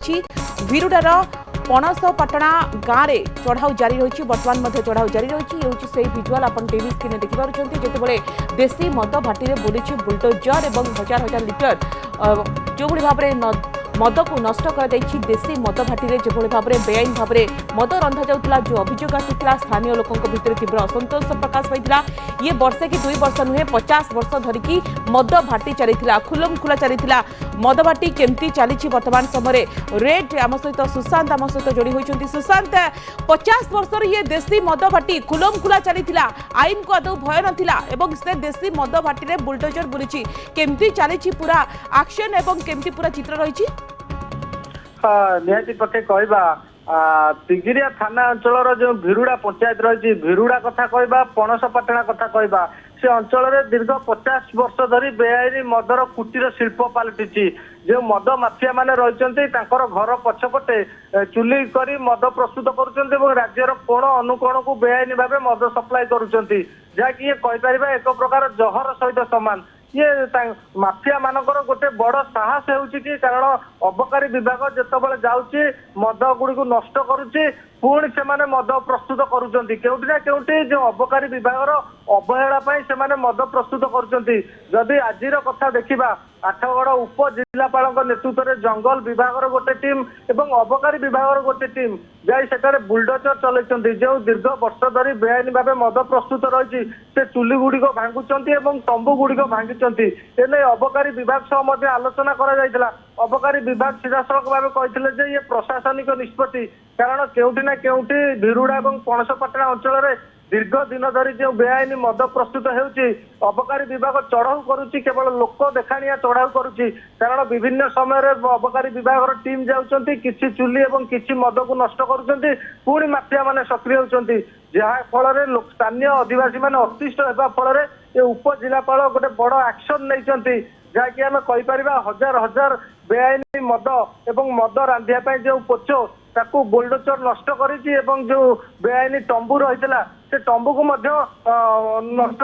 भिरुडार पणसपाटणा गाँव में चढ़ाऊ जारी रही बर्तमान चढ़ाऊ जारी रही से भिजुआल आप टीवी स्क्रीन देखिपुंट जिते देशी मद भाटी में बुली बुलडोजर और हजार हजार लिटर जो भाव में मद को नष्ट कर देशी मद भाटी में जो भाव में बेआईन भाव में मद रंधा जाऊला जो अभियोग आसाला स्थानीय लोकों भितर तीव्र असंतोष प्रकाश पाई ये वर्षे कि 2 वर्ष नुहे 50 वर्ष धरिकी मद भाटी चली खुलम खुला चली मद भाटी केमती चली बर्तमान समय रेड आम सहित सुशांत आम सहित जोड़ी होती सुशांत 50 वर्ष ये देशी मद भाटी खुलम खुला चली आईन को आदौ भय नाला से देशी मद भाटी में बुलडोजर बुली केमती चली पूरा एक्शन एवं केमती पूरा चित्र रही निहाती पक्षे कहवा तिगिरिया थाना अंचल जो भिरुड़ा पंचायत रही भिरुड़ा कथा कहवा पणसपाटणा कथा कहवा से अंचल दीर्घ 50 वर्ष धरी बेआईन मदर कुटीर शिल्प पलटि जो मद माफिया माने रही घर पछपटे चुली कर मद प्रस्तुत कर राज्यर कोण अनुकोण को बेआईन भाव मद सप्लाई करुँच जहाँकि ये कहीपर एक प्रकार जहर सहित सामान ये माफिया मानकर गोटे बड़ साहस होउची कि कारण अबकारी विभाग जेतबेले जाउची मद गुडी को नष्ट करूची पुणी से मद प्रस्तुत करुचंती केउटी ना केउटी जो अबकारी विभाग अवहेला पई से मद प्रस्तुत करुचंती जदि आजिर कथा देखिबा आठगड़ उप जिलापाल नेतृत्व में जंगल विभाग गोटे टीम एवं अबकारी विभाग गोटे टीम जाई सेठारे बुलडोजर चलैछंती जो दीर्घ वर्ष धरी बेआईन भाव मद प्रस्तुत रही से चुली गुड़िक भांगुचंती एवं तंबू गुड़िक भांगिचंती एने अबकारी विभाग सह आलोचना करा जायतिला अबकारी विभाग सीधासलख भाव कहते ये प्रशासनिक निष्पत्ति कारण केउटी ना केउटी भिरुड़ा और पणसपाटणा अंचल में दीर्घ दिन धरी जो बेआईन मद प्रस्तुत होउची अबकारी विभाग चढ़ाऊ करुच्ची केवल लोक देखाणिया चढ़ाऊ करुच्ची कारण विभिन्न समय अबकारी विभाग टीम जाउचंती किछि चुली एवं किछि मद को नष्ट करुचंती पुणी माफिया माने सक्रिय होउचंती जहा फल स्थानीय आदिवासी माने अतिष्ठ हेबा फल ये उप जिलापाल गोटे बड़ एक्शन नैचंती जहाँकि आम कहीपर हजार हजार बेआईन मद एवं मद रांधिया जो पोच ताकू बुलडोजर नष्ट करिछि एवं जो बेआईन तंबू रही से तंबू को नष्ट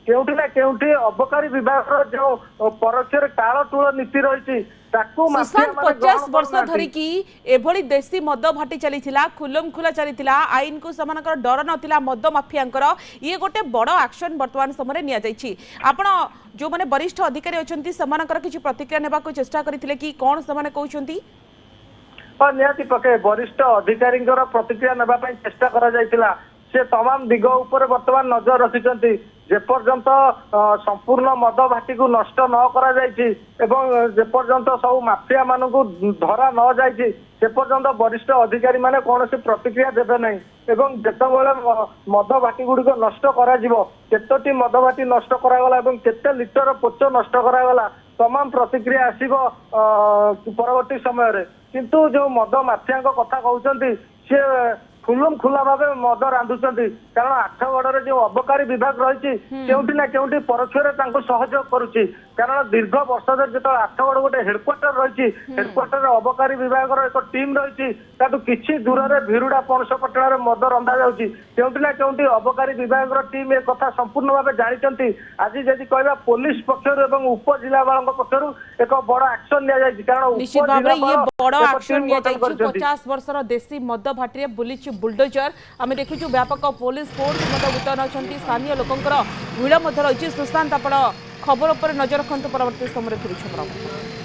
केउठी ना केउठी अबकारी विभाग जो परोक्ष टाळटूळ नीति रही 50 वर्ष धरिकी एभली देशी मद भाटी चली खुलम खुला चली आईन को समानकर डर नथिला मद माफियांकर ये गोटे बड़ एक्शन वर्तमान समय निया जायछि आपण जो माने वरिष्ठ अधिकारी अछंती समानकर किछि प्रतिक्रिया नेबा को चेष्टा करिथिले कि कोन समाने कहउछंती निहाती पके वरिष्ठ अधिकारी प्रतिक्रिया नेबा पई चेष्टा करा जायतिला से तमाम दिग उपर वर्तमान नजर रखिछंती जेपर्यंत संपूर्ण मद भाटी को नष्ट न करा जायछि एवं जेपर्यंत सब माफिया मानकु धरा न जायछि सेपर्यंत वरिष्ठ अधिकारी माने कौनसी प्रतिक्रिया देबे नहीं एवं जेतबेले मद भाटी गुडी को नष्ट करा जिवो केतोटी मद भाटी नष्ट करागला एवं केते लिटर पोच नष्ट करागला तमाम प्रतिक्रिया आसीबो परवर्ती समय रे किंतु जो मद माफिया कथा कहउचंती से खुलम खुला भाव मद रांधुचंती कारण आठगड़ जो अबकारी विभाग रही केउटी ना केउटी परोक्षरे सहयोग करुच्ची कारण दीर्घ वर्ष धरी जो आठगड़ गोटे हेडक्वार्टर रही हेडक्वार्टर अबकारी विभाग एक टीम रही किसी दूर में भिरुड़ा पणसपाटणा मद रंधा जाऊँगी केउटी ना केउटी अबकारी विभाग टीम एक कथा संपूर्ण भाव जानते आज जदि कहवा पुलिस पक्षर एवं उप जिलापाल पक्षर एक बड़ एक्शन निश्चित 50 वर्षर देशी मद भाटी बुली बुलडोजर आम देखु व्यापक पुलिस फोर्स मुतयन अच्छा स्थानीय लोकंर भिड़ रही सुशांत आप खबर पर नजर रखु परवर्ती समय फिर